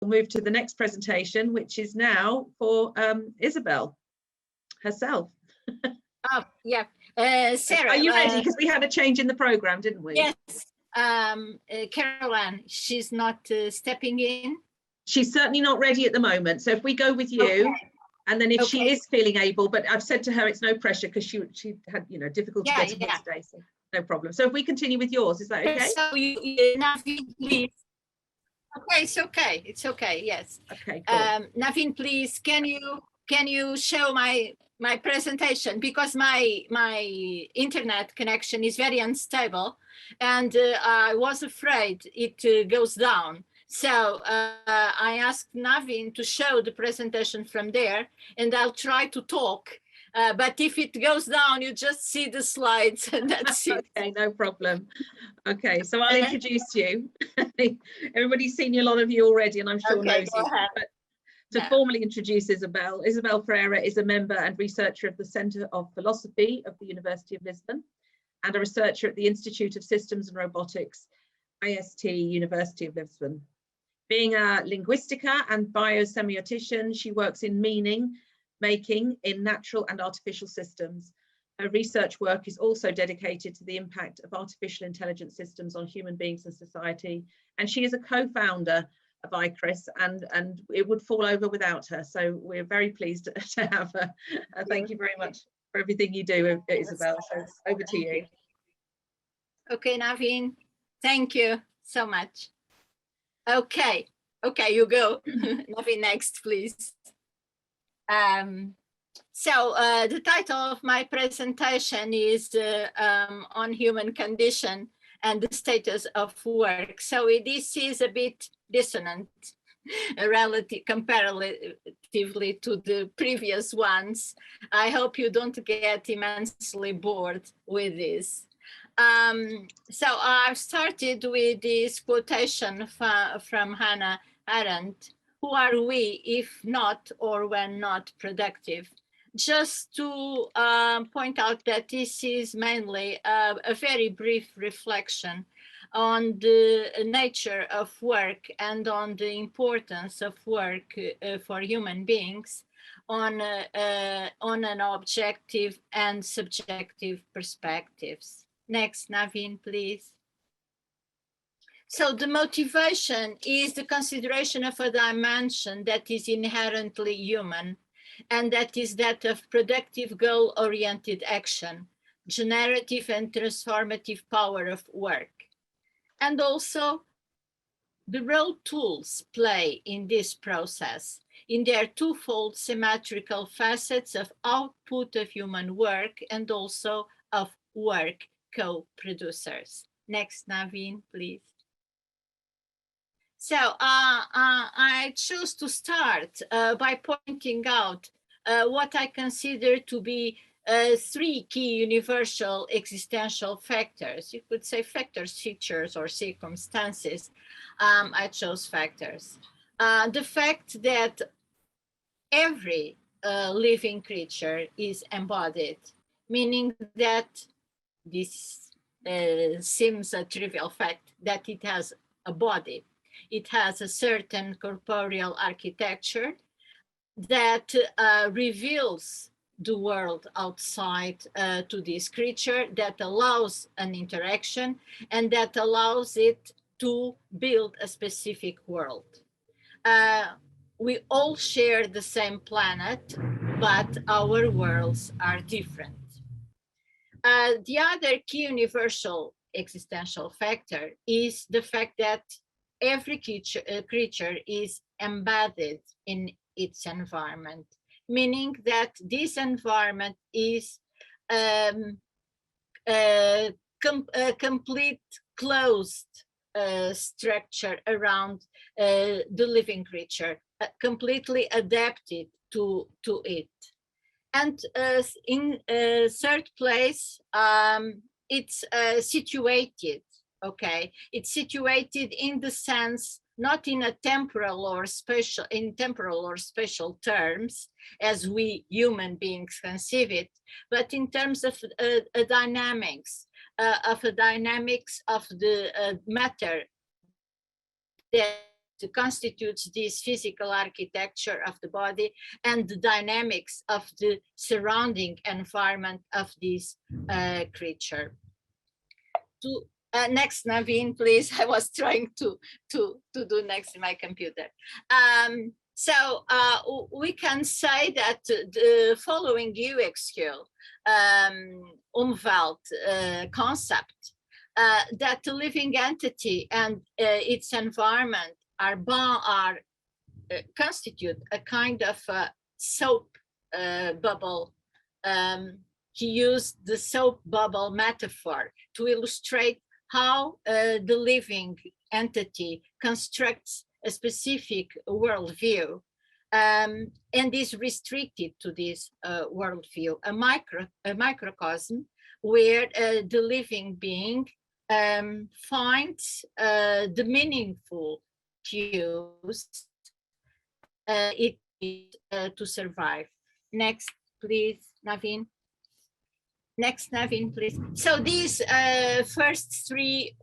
move to the next presentation, which is now for Isabel herself. Oh, yeah. Sarah, are you ready? Because we had a change in the program, didn't we? Yes. Caroline, she's not stepping in. She's certainly not ready at the moment. So if we go with you, okay. And then if she is feeling able, but I've said to her it's no pressure because she had difficulty getting here today, so no problem. So if we continue with yours, is that okay? So Naveen, please. Okay, it's okay. Yes. Okay. Cool. Naveen, please, can you show my presentation, because my internet connection is very unstable, and I was afraid it goes down. So I asked Naveen to show the presentation from there, and I'll try to talk. But if it goes down, you just see the slides, and that's it. Okay, no problem. Okay, so I'll introduce you. Everybody's seen you, a lot of you already, and I'm sure knows you. But to formally introduce Isabel, Isabel Ferreira is a member and researcher of the Centre of Philosophy of the University of Lisbon, and a researcher at the Institute of Systems and Robotics, IST, University of Lisbon. Being a linguistica and biosemiotician, she works in meaning making in natural and artificial systems. Her research work is also dedicated to the impact of artificial intelligence systems on human beings and society. And she is a co-founder of ICRIS, and it would fall over without her. So we're very pleased to have her. Thank you very much for everything you do, Isabel. So over to you. Okay, Naveen, thank you so much. Okay, you go. Naveen, next, please. So the title of my presentation is on human condition and the status of work. So this is a bit dissonant comparatively to the previous ones. I hope you don't get immensely bored with this. So I've started with this quotation from Hannah Arendt: who are we if not or when not productive? Just to point out that this is mainly a very brief reflection on the nature of work and on the importance of work for human beings on an objective and subjective perspectives. Next, Naveen, please. So the motivation is the consideration of a dimension that is inherently human, and that is that of productive goal-oriented action, generative and transformative power of work. And also the role tools play in this process in their twofold symmetrical facets of output of human work and also of work co-producers. Next, Naveen, please. So I choose to start by pointing out what I consider to be 3 key universal existential factors. You could say factors, features, or circumstances. I chose factors. The fact that every living creature is embodied, meaning that this seems a trivial fact, that it has a body. It has a certain corporeal architecture that reveals the world outside to this creature, that allows an interaction and that allows it to build a specific world. We all share the same planet, but our worlds are different. The other key universal existential factor is the fact that every creature is embedded in its environment, meaning that this environment is a complete closed structure around the living creature, completely adapted to it. And in third place, it's situated. Okay, it's situated in the sense, not in a temporal or spatial terms, as we human beings conceive it, but in terms of a dynamics of the matter that constitutes this physical architecture of the body and the dynamics of the surrounding environment of this creature. Next, Naveen, please. I was trying to do next in my computer. So we can say that the following UXQ Umwelt concept, that the living entity and its environment constitute a kind of soap bubble. He used the soap bubble metaphor to illustrate how the living entity constructs a specific worldview and is restricted to this worldview, a microcosm where the living being finds the meaningful cues it needs to survive. Next, please, Naveen. Next, Naveen, please. So these first three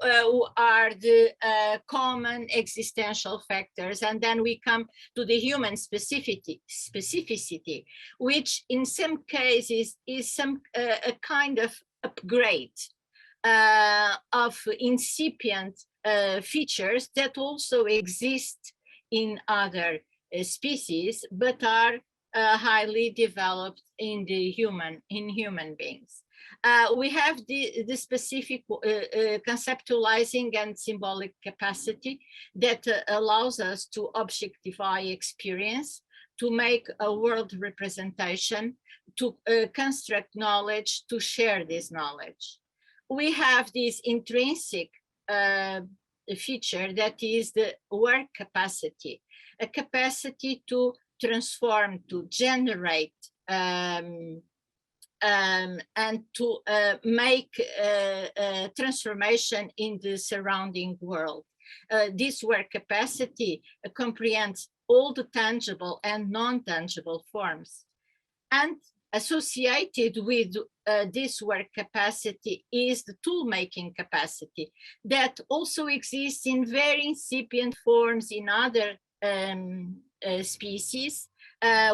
are the common existential factors, and then we come to the human specificity, which in some cases is a kind of upgrade of incipient features that also exist in other species, but are highly developed in human beings. We have the specific conceptualizing and symbolic capacity that allows us to objectify experience, to make a world representation, to construct knowledge, to share this knowledge. We have this intrinsic feature that is the work capacity, a capacity to transform, to generate, and to make transformation in the surrounding world. This work capacity comprehends all the tangible and non-tangible forms. And associated with this work capacity is the tool-making capacity that also exists in very incipient forms in other species.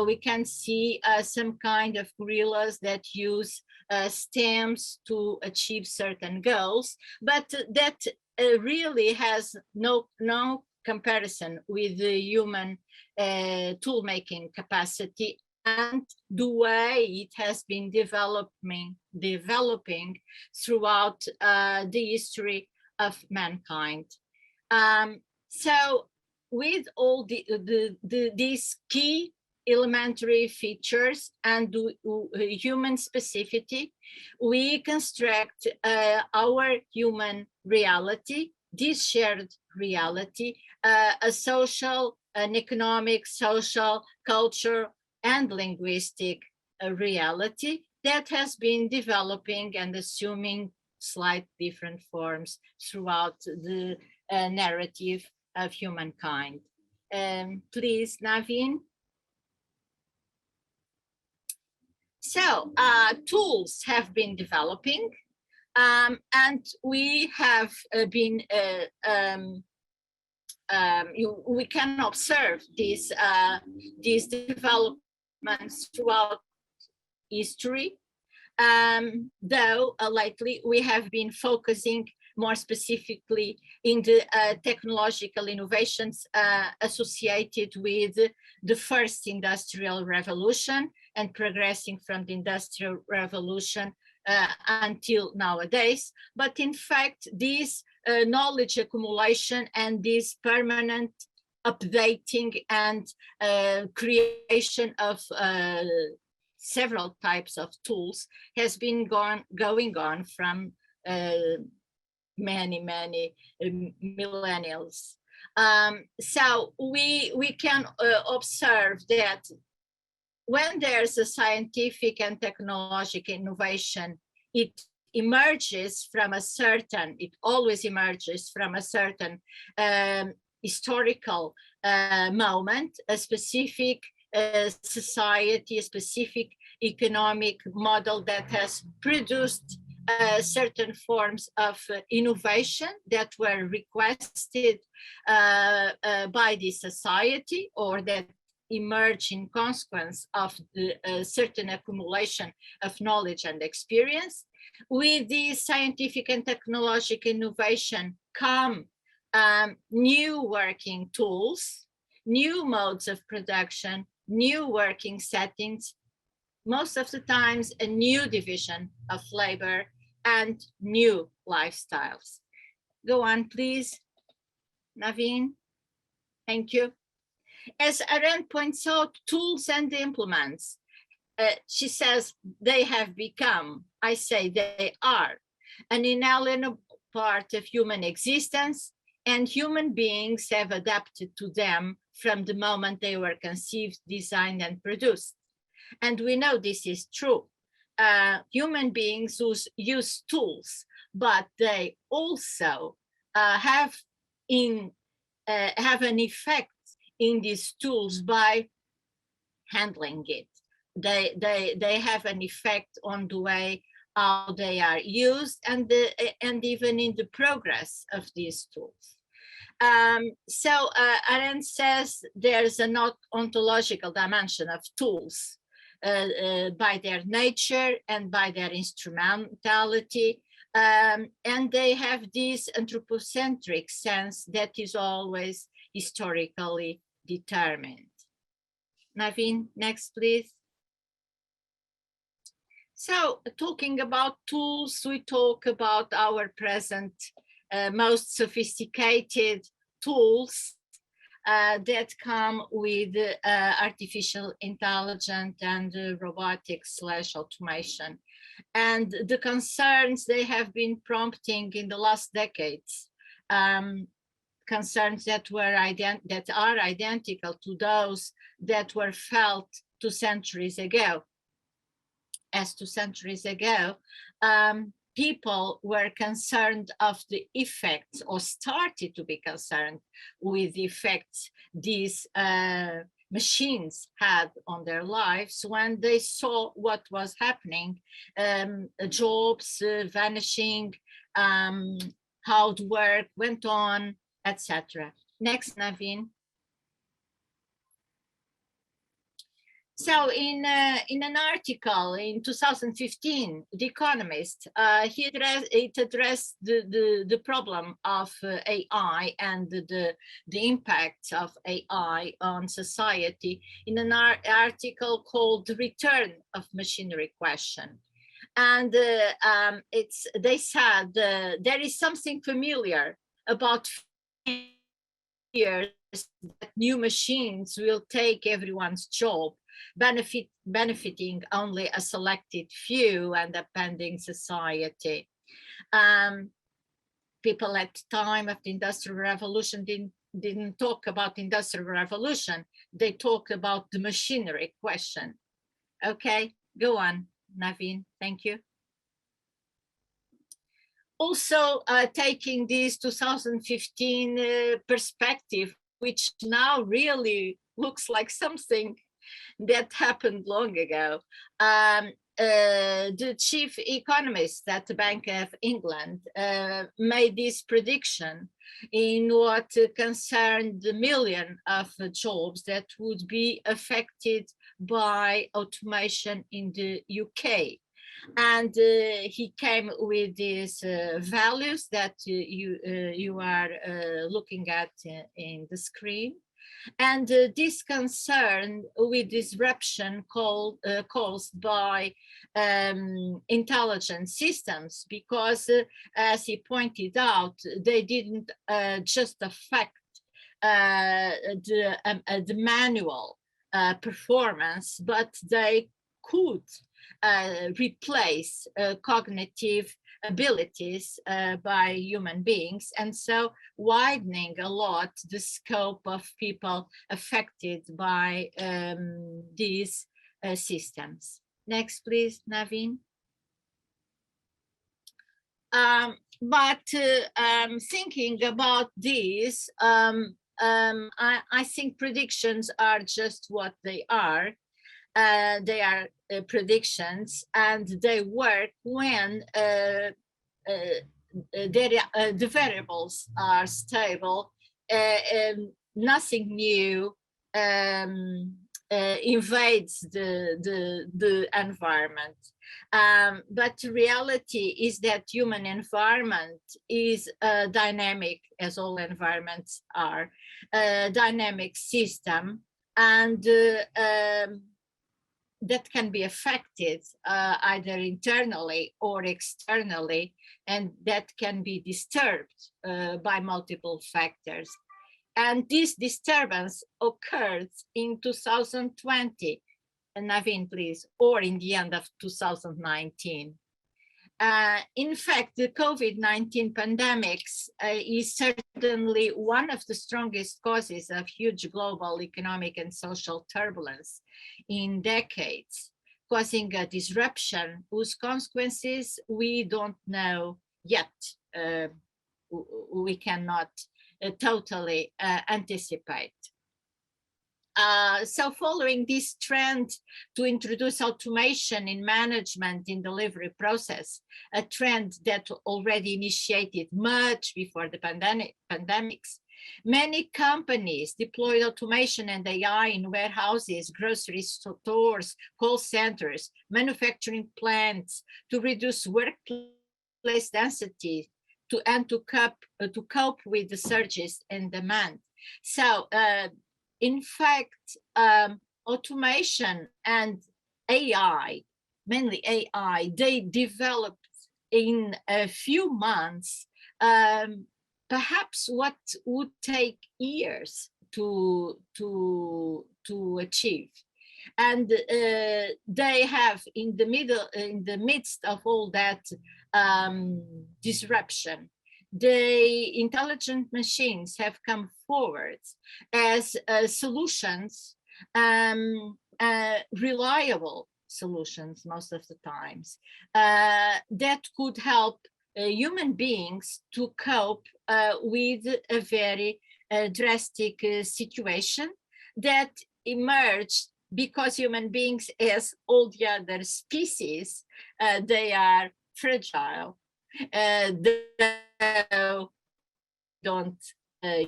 We can see some kind of gorillas that use stems to achieve certain goals, but that really has no comparison with the human tool-making capacity and the way it has been developing throughout the history of mankind. So with all these key elementary features and human specificity, we construct our human reality, this shared reality, a social, an economic, social, cultural, and linguistic reality that has been developing and assuming slight different forms throughout the narrative of humankind. Please, Naveen. So tools have been developing, and we have been, we can observe these developments throughout history, though lately we have been focusing more specifically in the technological innovations associated with the first industrial revolution and progressing from the industrial revolution until nowadays. But in fact, this knowledge accumulation and this permanent updating and creation of several types of tools has been going on from many millennials. So we can observe that when there's a scientific and technological innovation, it always emerges from a certain historical moment, a specific society, a specific economic model that has produced certain forms of innovation that were requested by the society, or that emerge in consequence of the certain accumulation of knowledge and experience. With the scientific and technological innovation come new working tools, new modes of production, new working settings, most of the times a new division of labor and new lifestyles. Go on, please, Naveen. Thank you. As Arendt points out, tools and implements, she says, they have become, I say they are, an inalienable part of human existence, and human beings have adapted to them from the moment they were conceived, designed, and produced. And we know this is true. Human beings use tools, but they also have an effect in these tools by handling it. They have an effect on the way how they are used, and even in the progress of these tools. So Arendt says there's a not ontological dimension of tools by their nature and by their instrumentality, and they have this anthropocentric sense that is always historically determined. Naveen, next, please. So, talking about tools, we talk about our present most sophisticated tools that come with artificial intelligence and robotics / automation. And the concerns they have been prompting in the last decades, concerns that are identical to those that were felt 2 centuries ago. As 2 centuries ago, people were concerned of the effects, or started to be concerned with the effects these machines had on their lives when they saw what was happening, jobs vanishing, how the work went on, etc. Next, Naveen. So in an article in 2015, The Economist, it addressed the problem of AI and the impact of AI on society in an article called The Return of Machinery Question. And they said there is something familiar about fears that new machines will take everyone's job, benefiting only a selected few and upending society. People at the time of the Industrial Revolution didn't talk about Industrial Revolution. They talked about the machinery question. Okay, go on, Naveen. Thank you. Also, taking this 2015 perspective, which now really looks like something that happened long ago. The chief economist at the Bank of England made this prediction in what concerned the million of jobs that would be affected by automation in the UK. And he came with these values that you are looking at in the screen. And this concern with disruption caused by intelligent systems, because as he pointed out, they didn't just affect the manual performance, but they could replace cognitive abilities by human beings, and so widening a lot the scope of people affected by these systems. Next, please, Naveen. But thinking about this, I think predictions are just what they are. They are predictions, and they work when the variables are stable. Nothing new invades the environment. But reality is that human environment is dynamic, as all environments are, a dynamic system, and that can be affected either internally or externally, and that can be disturbed by multiple factors. And this disturbance occurred in 2020, and Naveen, please, or in the end of 2019. In fact, the COVID-19 pandemics is certainly one of the strongest causes of huge global economic and social turbulence in decades, causing a disruption whose consequences we don't know yet. We cannot totally anticipate. So following this trend to introduce automation in management in delivery process, a trend that already initiated much before the pandemics, many companies deployed automation and AI in warehouses, grocery stores, call centers, manufacturing plants to reduce workplace density to cope with the surges in demand. So in fact, automation and AI, mainly AI, they developed in a few months, perhaps what would take years to achieve. And they have, in the midst of all that disruption, the intelligent machines have come forward as solutions, reliable solutions most of the times, that could help human beings to cope with a very drastic situation that emerged because human beings, as all the other species, they are fragile. They don't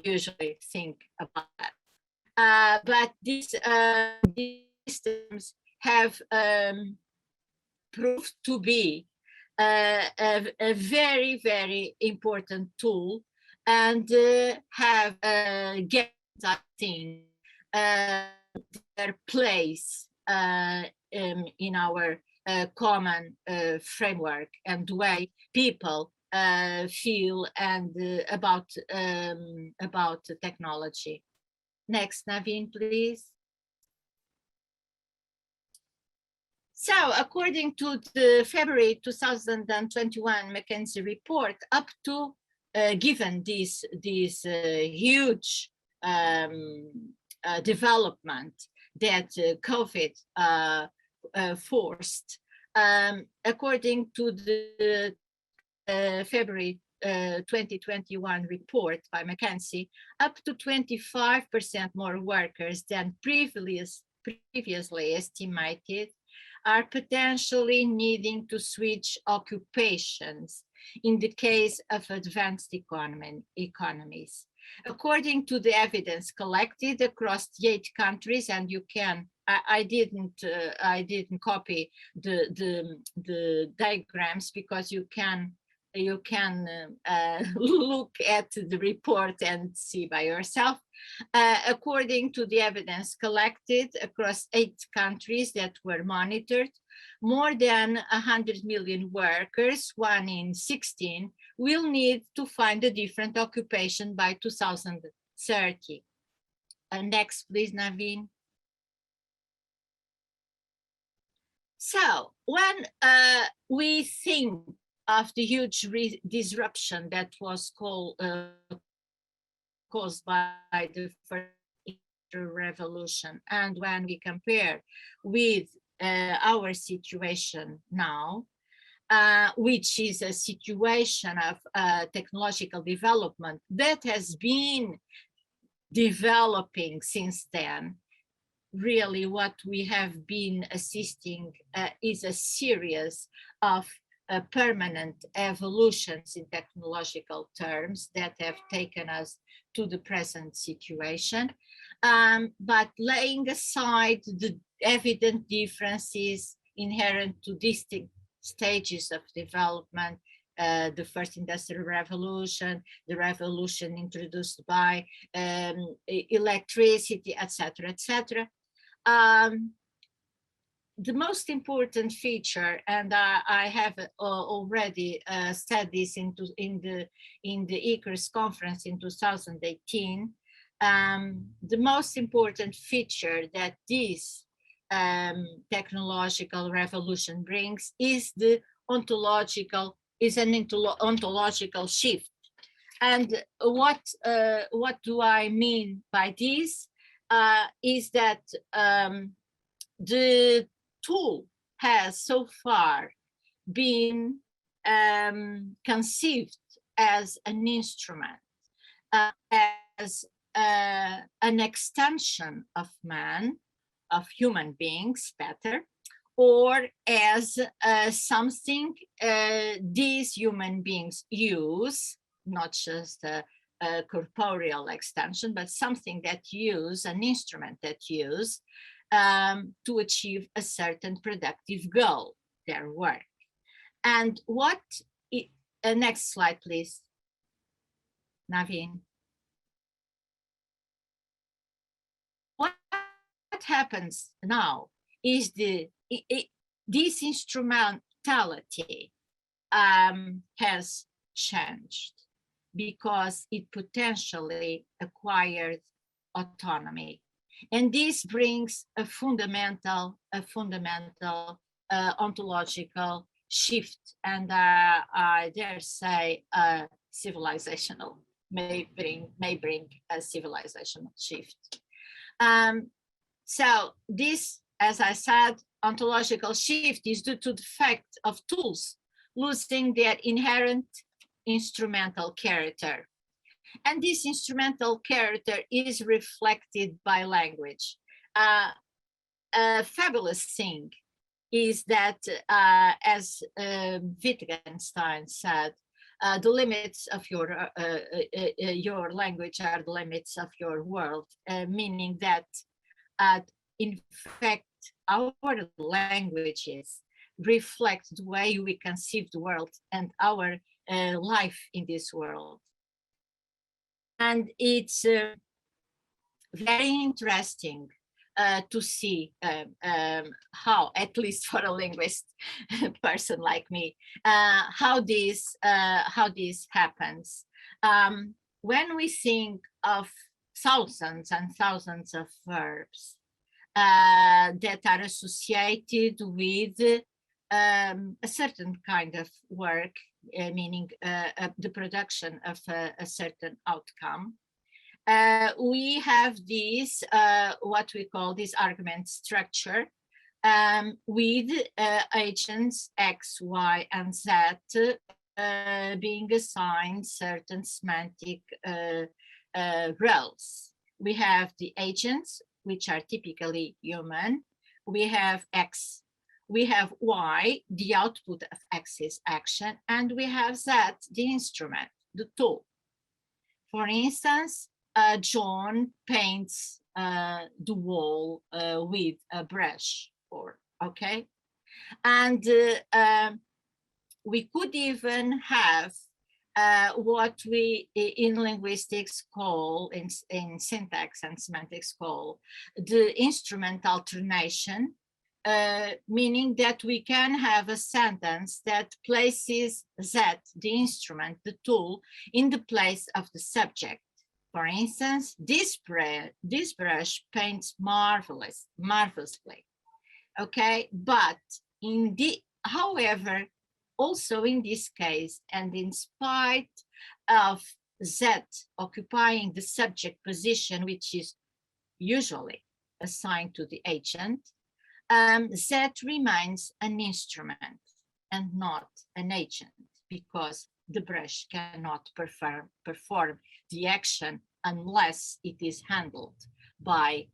usually think about that. But these systems have proved to be a very, very important tool, and have get, I think, their place in our common framework and the way people feel and about technology. Next, Naveen, please. So, according to the February 2021 McKinsey report, up to given this huge development that COVID forced, according to the February 2021 report by McKinsey, up to 25% more workers than previously estimated are potentially needing to switch occupations in the case of advanced economies. According to the evidence collected across the 8 countries, and you can, I didn't copy the diagrams because you can look at the report and see by yourself. According to the evidence collected across 8 countries that were monitored, more than 100 million workers, 1 in 16, will need to find a different occupation by 2030. Next, please, Naveen. So when we think of the huge disruption that was caused by the first revolution, and when we compare with our situation now, which is a situation of technological development that has been developing since then, really what we have been assisting is a series of permanent evolutions in technological terms that have taken us to the present situation, but laying aside the evident differences inherent to distinct stages of development, the first industrial revolution, the revolution introduced by electricity, etc., etc. The most important feature, and I have already said this in the ICRIS conference in 2018, the most important feature that this technological revolution brings is the ontological shift. And what do I mean by this? Is that the tool has so far been conceived as an instrument, as an extension of man, of human beings, better, or as something these human beings use, not just a corporeal extension, but something that use, an instrument that use to achieve a certain productive goal, their work. And what, next slide, please, Naveen. What happens now is this instrumentality has changed because it potentially acquired autonomy. And this brings a fundamental ontological shift, and I dare say civilizational, may bring a civilizational shift. So this, as I said, ontological shift is due to the fact of tools losing their inherent instrumental character. And this instrumental character is reflected by language. A fabulous thing is that, as Wittgenstein said, the limits of your language are the limits of your world, meaning that, in fact, our languages reflect the way we conceive the world and our life in this world. And it's very interesting to see how, at least for a linguist person like me, how this happens. When we think of thousands and thousands of verbs that are associated with a certain kind of work, meaning the production of a certain outcome, we have this, what we call this argument structure, with agents X, Y, and Z being assigned certain semantic roles. We have the agents, which are typically human. We have X. We have Y, the output of X is action, and we have Z, the instrument, the tool. For instance, John paints the wall with a brush, okay? And we could even have what we in linguistics call, in syntax and semantics call, the instrument alternation, meaning that we can have a sentence that places Z, the instrument, the tool, in the place of the subject. For instance, this brush paints marvelously, okay? But however, also in this case, and in spite of Z occupying the subject position, which is usually assigned to the agent, Z remains an instrument and not an agent, because the brush cannot perform the action unless it is handled by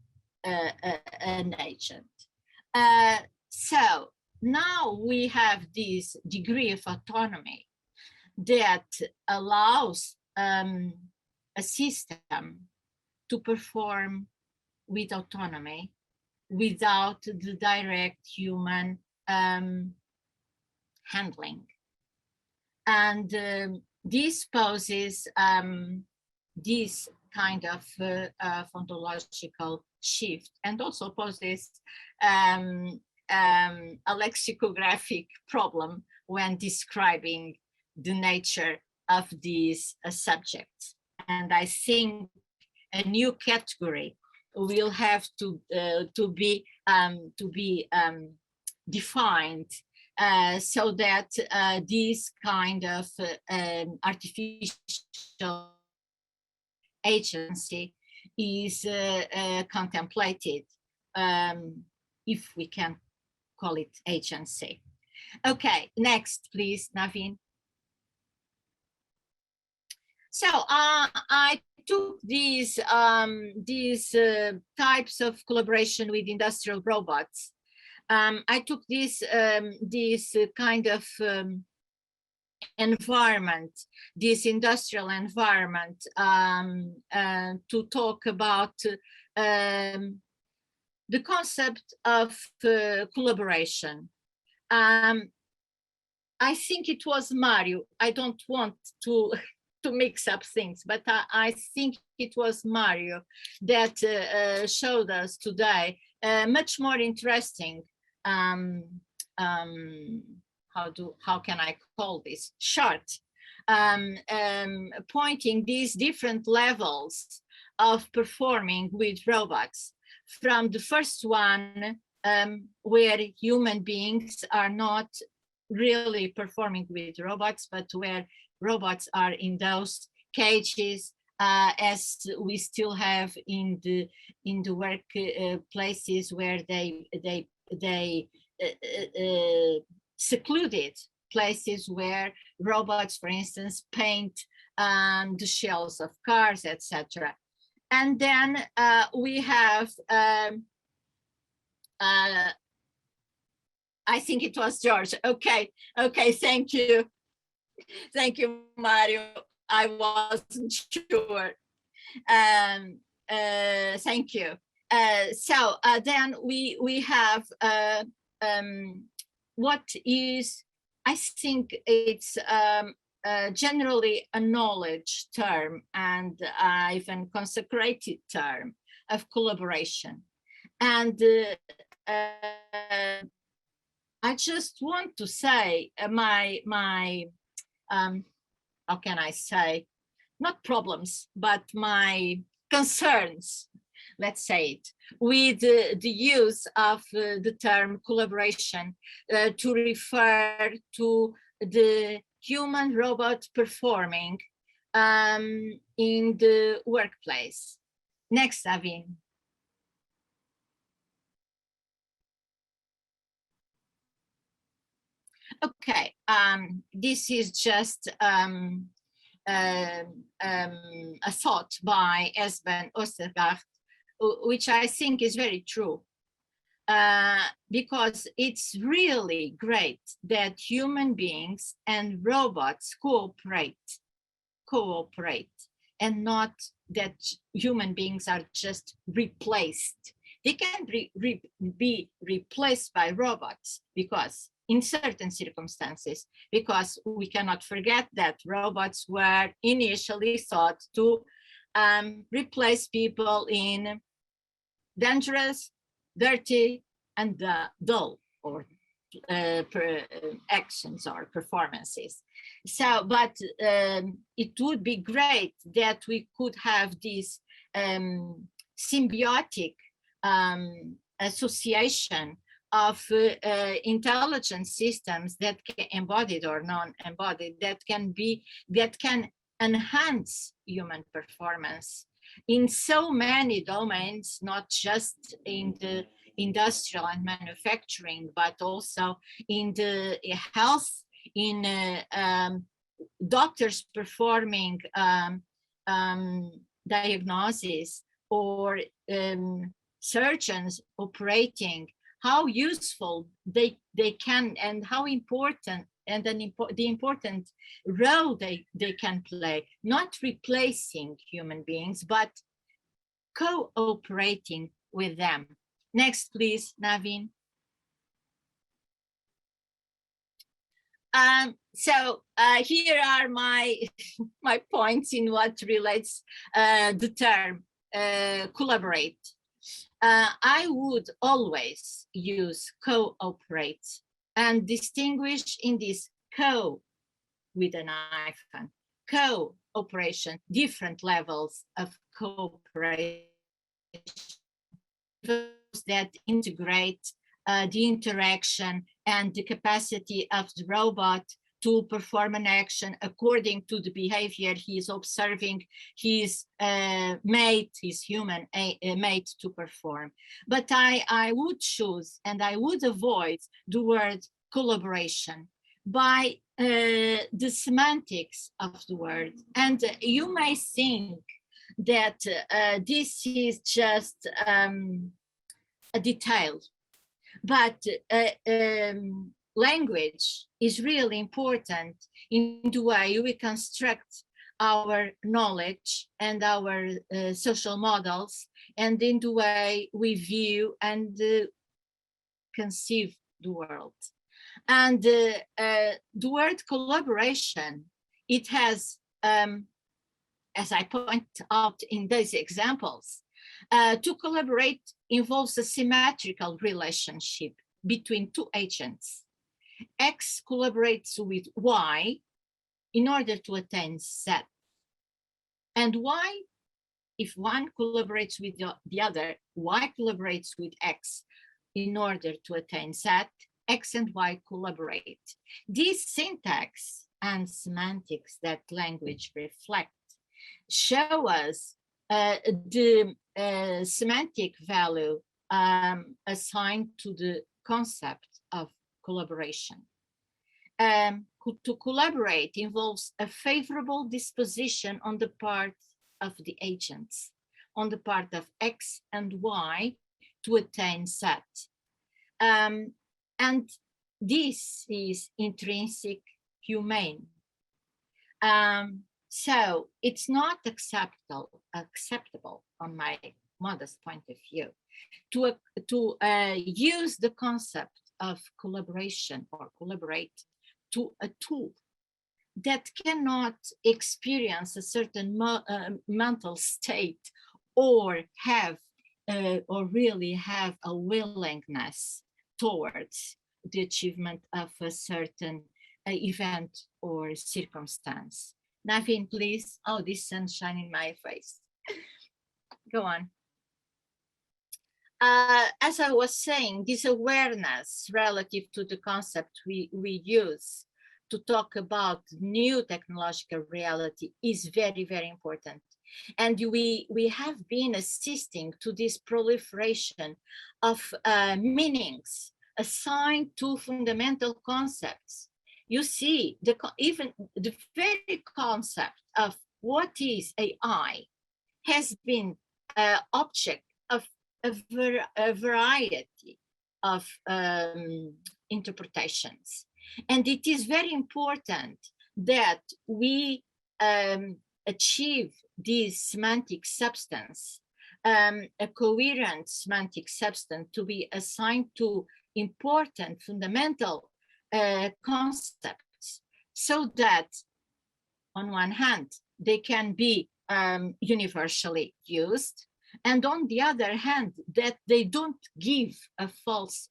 an agent. So now we have this degree of autonomy that allows a system to perform with autonomy without the direct human handling. And this poses this kind of ontological shift, and also poses a lexicographic problem when describing the nature of these subjects. And I think a new category will have to be defined so that this kind of artificial agency is contemplated, if we can call it agency. Okay, next, please, Naveen. So I took these types of collaboration with industrial robots. I took this kind of environment, this industrial environment, to talk about the concept of collaboration. I think it was Mario. I don't want to mix up things, but I think it was Mario that showed us today much more interesting, how can I call this, chart, pointing these different levels of performing with robots, from the first one where human beings are not really performing with robots, but where robots are in those cages, as we still have in the work places where they secluded places where robots, for instance, paint the shells of cars, etc. And then we have, I think it was George. Okay, thank you. Thank you, Mario. I wasn't sure. Thank you. So then we have what is, I think it's generally a knowledge term and even consecrated term of collaboration. And I just want to say my how can I say, not problems, but my concerns, let's say it, with the use of the term collaboration to refer to the human robot performing in the workplace. Next, Avin. Okay, this is just a thought by Esben Ostergaard, which I think is very true, because it's really great that human beings and robots cooperate, and not that human beings are just replaced. They can be replaced by robots, because in certain circumstances, because we cannot forget that robots were initially thought to replace people in dangerous, dirty, and dull or actions or performances. So, but it would be great that we could have this symbiotic association of intelligent systems that can, embodied or non-embodied, that can enhance human performance in so many domains, not just in the industrial and manufacturing, but also in the health, in doctors performing diagnosis, or surgeons operating, how useful they can, and how important, and the important role they can play, not replacing human beings, but cooperating with them. Next, please, Naveen. So here are my my points in what relates the term collaborate. I would always use cooperate and distinguish in this co with an hyphen, cooperation, different levels of cooperation that integrate the interaction and the capacity of the robot to perform an action according to the behavior he is observing his mate, his human mate, to perform. But I would choose and I would avoid the word collaboration by the semantics of the word. And you may think that this is just a detail, but language is really important in the way we construct our knowledge and our social models, and in the way we view and conceive the world. And the word collaboration, it has, as I point out in these examples, to collaborate involves a symmetrical relationship between two agents. X collaborates with Y in order to attain Z. And Y, if one collaborates with the other, Y collaborates with X in order to attain Z. X and Y collaborate. This syntax and semantics that language reflect show us the semantic value assigned to the concept of collaboration. To collaborate involves a favorable disposition on the part of the agents, on the part of X and Y, to attain Z. And this is intrinsic humane. So it's not acceptable on my modest point of view to use the concept of collaboration or collaborate to a tool that cannot experience a certain mental state or have or really have a willingness towards the achievement of a certain event or circumstance. Naveen, please. Oh, this sunshine in my face. Go on. As I was saying, this awareness relative to the concept we use to talk about new technological reality is very, very important. And we have been assisting to this proliferation of meanings assigned to fundamental concepts. You see, even the very concept of what is AI has been object of a variety of interpretations. And it is very important that we achieve this semantic substance, a coherent semantic substance to be assigned to important fundamental concepts, so that on one hand they can be universally used, and on the other hand that they don't give a false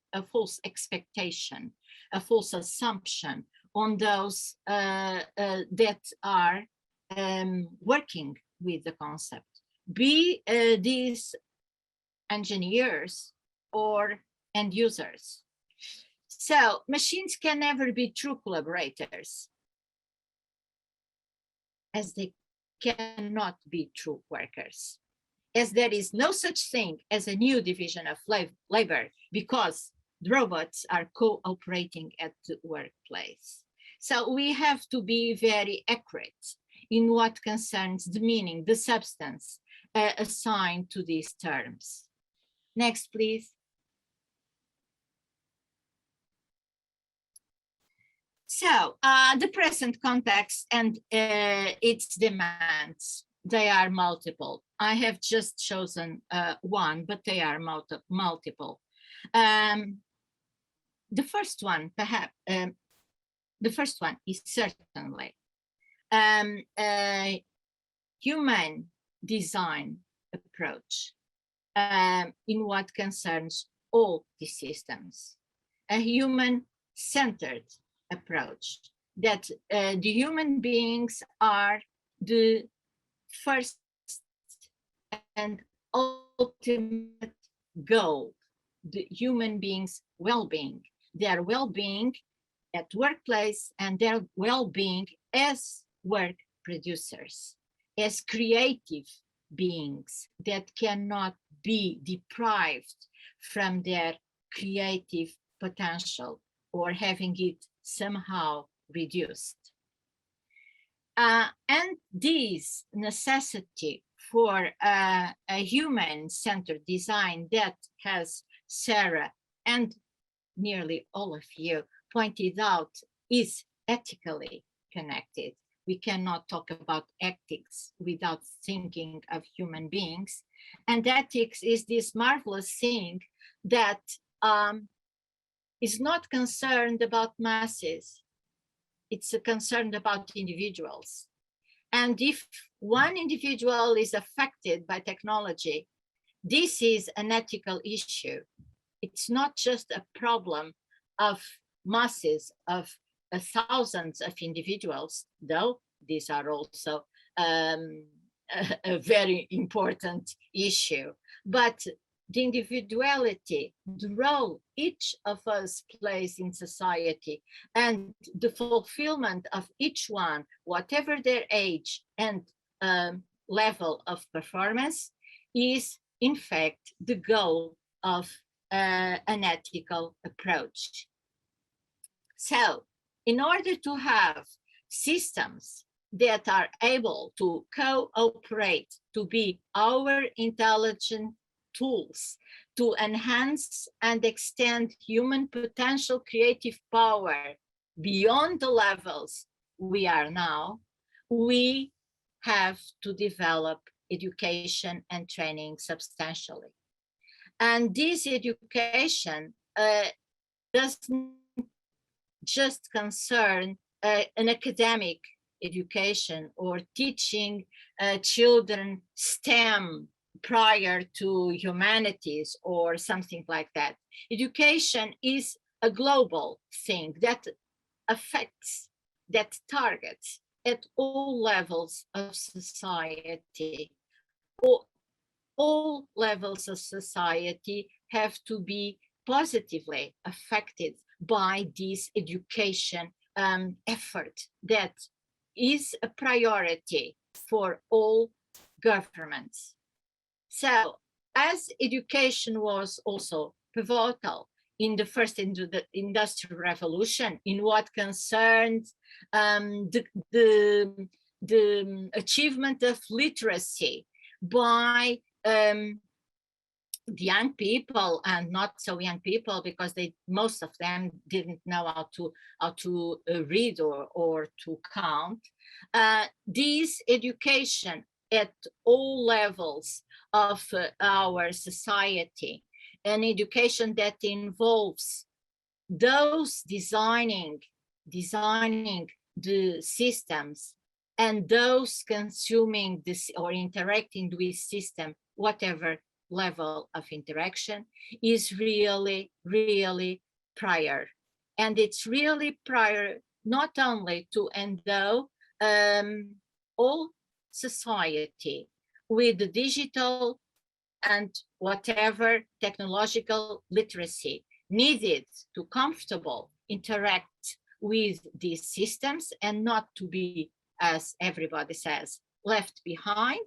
expectation, a false assumption on those that are working with the concept, be these engineers or end users. So machines can never be true collaborators, as they cannot be true workers, as there is no such thing as a new division of labor, because the robots are cooperating at the workplace. So we have to be very accurate in what concerns the meaning, the substance assigned to these terms. Next, please. So the present context and its demands, they are multiple. I have just chosen one, but they are multiple. The first one, perhaps, the first one is certainly a human design approach in what concerns all the systems, a human-centered approach, that the human beings are the first and ultimate goal, the human beings' well-being, their well-being at workplace and their well-being as work producers, as creative beings that cannot be deprived from their creative potential or having it somehow reduced. And this necessity for a human-centered design that, as Sarah and nearly all of you pointed out, is ethically connected. We cannot talk about ethics without thinking of human beings. And ethics is this marvelous thing that is not concerned about masses. It's concerned about individuals. And if one individual is affected by technology, this is an ethical issue. It's not just a problem of masses, of thousands of individuals, though these are also a very important issue. But the individuality, the role each of us plays in society, and the fulfillment of each one, whatever their age and level of performance, is in fact the goal of an ethical approach. So, in order to have systems that are able to cooperate, to be our intelligent tools, to enhance and extend human potential creative power beyond the levels we are now, we have to develop education and training substantially. And this education doesn't just concern an academic education or teaching children STEM prior to humanities or something like that. Education is a global thing that affects, that targets at all levels of society. All levels of society have to be positively affected by this education effort that is a priority for all governments. So, as education was also pivotal in the first industrial revolution, in what concerned the achievement of literacy by the young people and not so young people, because most of them didn't know how to read or to count. This education at all levels of our society, an education that involves those designing the systems and those consuming this or interacting with system, whatever level of interaction, is really, really prior. And it's really prior not only to endow all society with the digital and whatever technological literacy needed to comfortable interact with these systems and not to be, as everybody says, left behind,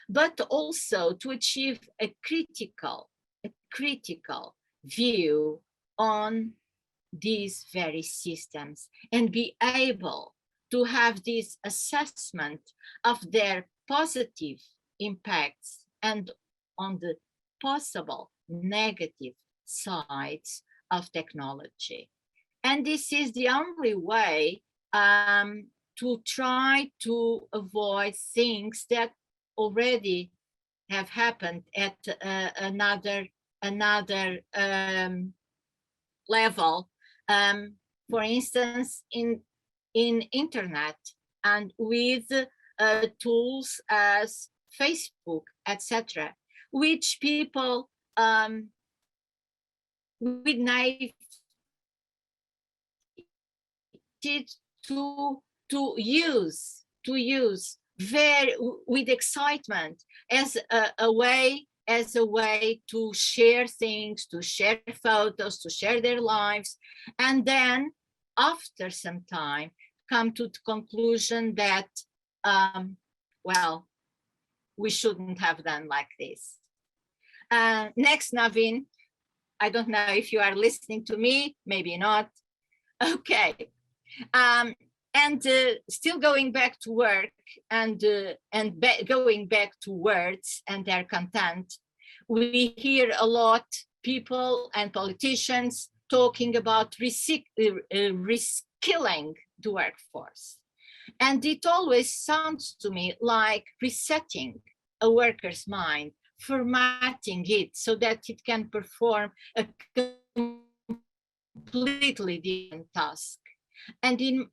but also to achieve a critical view on these very systems and be able to have this assessment of their positive impacts and on the possible negative sides of technology. And this is the only way to try to avoid things that already have happened at another level. For instance, in internet and with tools as Facebook, etc., which people with naive to use very with excitement as a way to share things, to share photos, to share their lives, and then after some time come to the conclusion that well, we shouldn't have done like this. Next, Naveen, I don't know if you are listening to me, maybe not. Okay. And still going back to work and going back to words and their content, we hear a lot people and politicians talking about reskilling the workforce. And it always sounds to me like resetting a worker's mind, formatting it so that it can perform a completely different task. And in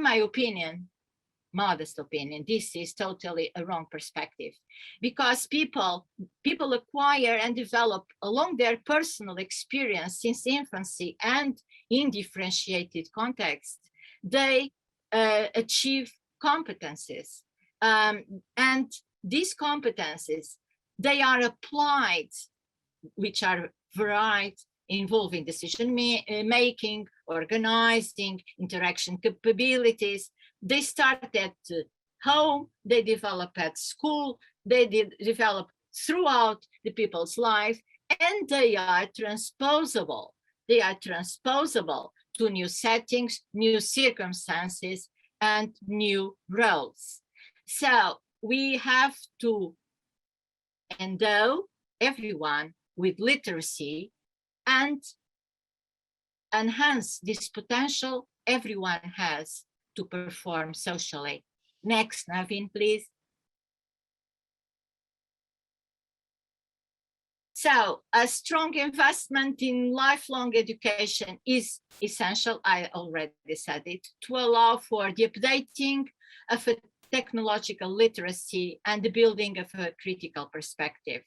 my opinion, modest opinion, this is totally a wrong perspective, because people acquire and develop along their personal experience since infancy and in differentiated context. They achieve competencies, and these competencies, they are applied, which are varied, involving decision making, organizing, interaction capabilities. They start at home, they develop at school, they develop throughout the people's life, and they are transposable. They are transposable to new settings, new circumstances, and new roles. So we have to endow everyone with literacy and enhance this potential everyone has to perform socially. Next, Naveen, please. So a strong investment in lifelong education is essential, I already said it, to allow for the updating of a technological literacy and the building of a critical perspective.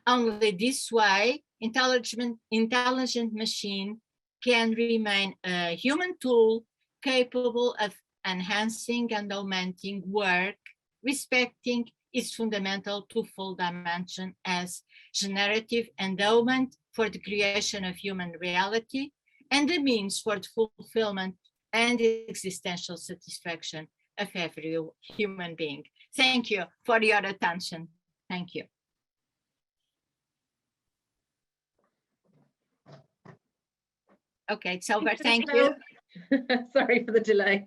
Only this way, intelligent machine can remain a human tool capable of enhancing and augmenting work, respecting its fundamental twofold dimension as generative endowment for the creation of human reality and the means for the fulfillment and existential satisfaction of every human being. Thank you for your attention. Thank you. Okay, it's over. Thank you. Sorry for the delay.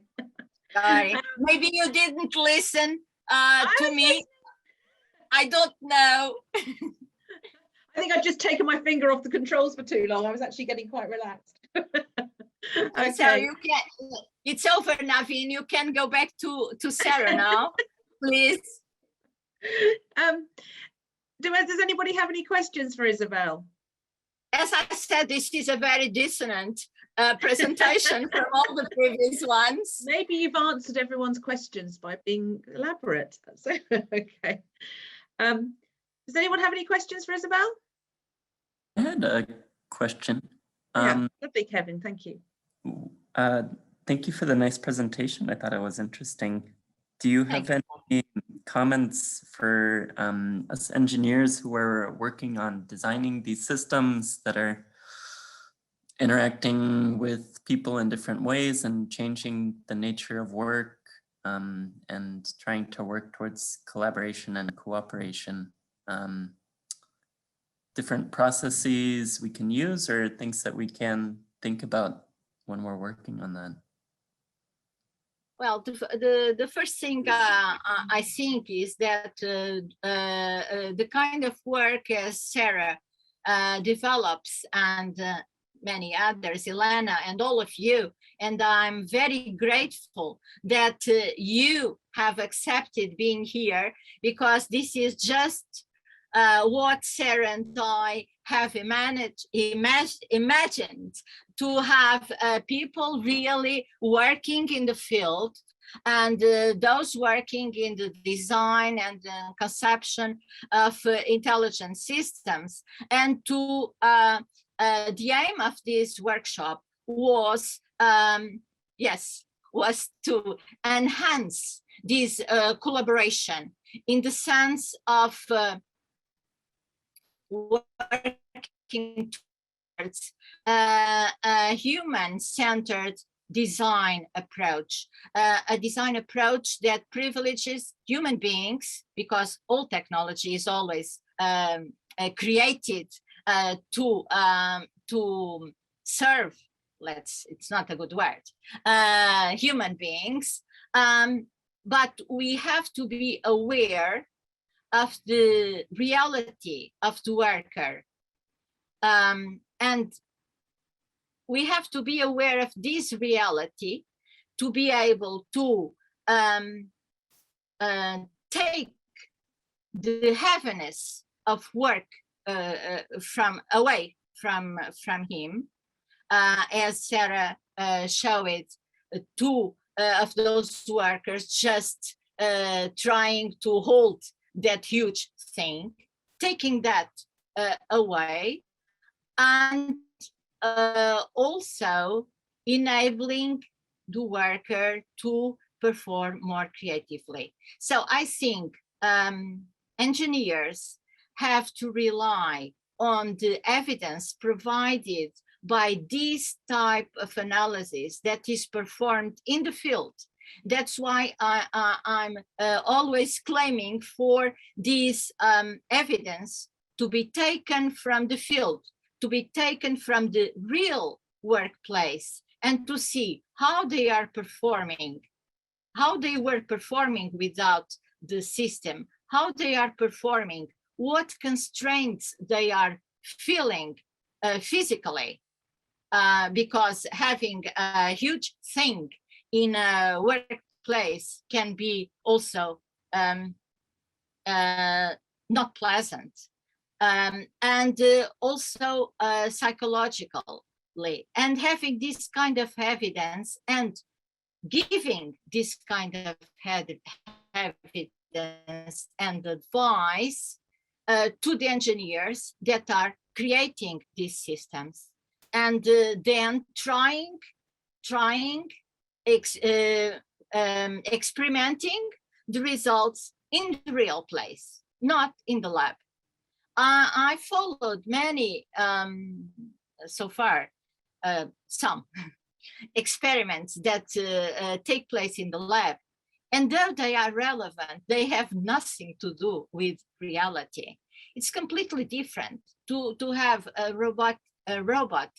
Sorry. Maybe you didn't listen to me. I don't know. I think I've just taken my finger off the controls for too long. I was actually getting quite relaxed. Okay. So you can, it's over, Naveen. You can go back to Sarah now, please. Does anybody have any questions for Isabel? As I said, this is a very dissonant presentation from all the previous ones. Maybe you've answered everyone's questions by being elaborate. So, okay. Does anyone have any questions for Isabel? I had a question. Yeah, lovely, Kevin. Thank you. Thank you for the nice presentation. I thought it was interesting. Do you have any comments for us engineers who are working on designing these systems that are interacting with people in different ways and changing the nature of work and trying to work towards collaboration and cooperation? Different processes we can use or things that we can think about when we're working on that? Well, the first thing I think is that the kind of work as Sarah develops and many others, Elena and all of you, and I'm very grateful that you have accepted being here, because this is just what Sarah and I have imagined, to have people really working in the field, and those working in the design and conception of intelligent systems. And to the aim of this workshop was, was to enhance this collaboration in the sense of working towards a human-centered design approach, a design approach that privileges human beings, because all technology is always created to serve, it's not a good word, human beings, but we have to be aware of the reality of the worker, and we have to be aware of this reality to be able to take the heaviness of work away from him, as Sarah showed, two of those workers just trying to hold that huge thing, taking that away, and also enabling the worker to perform more creatively. So I think engineers have to rely on the evidence provided by this type of analysis that is performed in the field. That's why I'm always claiming for this evidence to be taken from the field, to be taken from the real workplace, and to see how they are performing, how they were performing without the system, how they are performing, what constraints they are feeling physically, because having a huge thing in a workplace can be also not pleasant, and also psychologically. And having this kind of evidence and giving this kind of evidence and advice to the engineers that are creating these systems, and then experimenting the results in the real place, not in the lab. I followed many, so far, some experiments that take place in the lab. And though they are relevant, they have nothing to do with reality. It's completely different to have a robot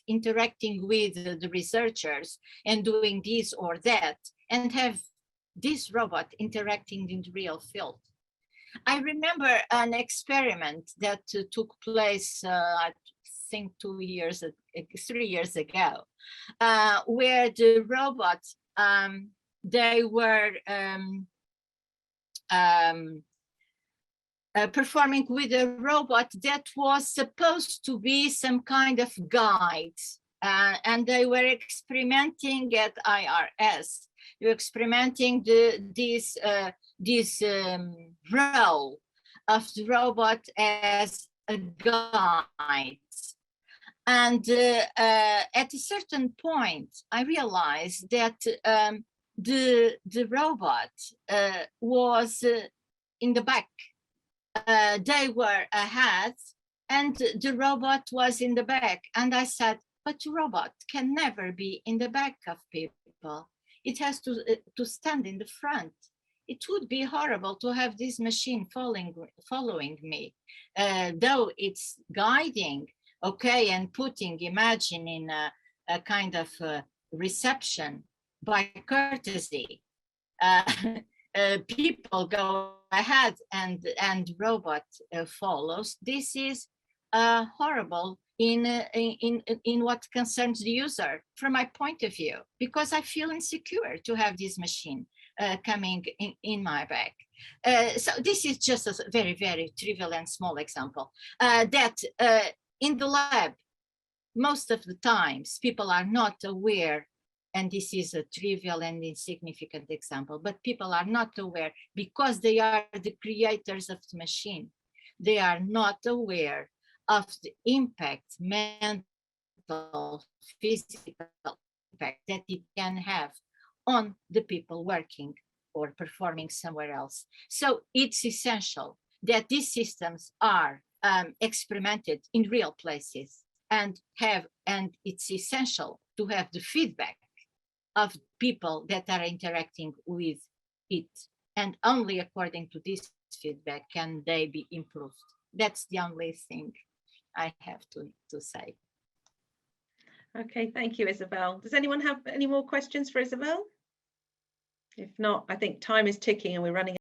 interacting with the researchers and doing this or that, and have this robot interacting in the real field. I remember an experiment that took place, I think 3 years ago, where the robots, they were performing with a robot that was supposed to be some kind of guide, and they were experimenting at IRS. They were experimenting this role of the robot as a guide. And at a certain point, I realized that the robot was in the back. They were ahead and the robot was in the back. And I said, but the robot can never be in the back of people. It has to stand in the front. It would be horrible to have this machine following me, though it's guiding, okay, and putting, imagine, in a kind of reception by courtesy. people go ahead and robot follows. This is horrible in what concerns the user from my point of view, because I feel insecure to have this machine coming in my bag. So this is just a very, very trivial and small example that in the lab, most of the times people are not aware, and this is a trivial and insignificant example, but people are not aware because they are the creators of the machine. They are not aware of the impact, mental, physical impact that it can have on the people working or performing somewhere else. So it's essential that these systems are experimented in real places and it's essential to have the feedback of people that are interacting with it. And only according to this feedback can they be improved. That's the only thing I have to say. Okay, thank you, Isabel. Does anyone have any more questions for Isabel? If not, I think time is ticking and we're running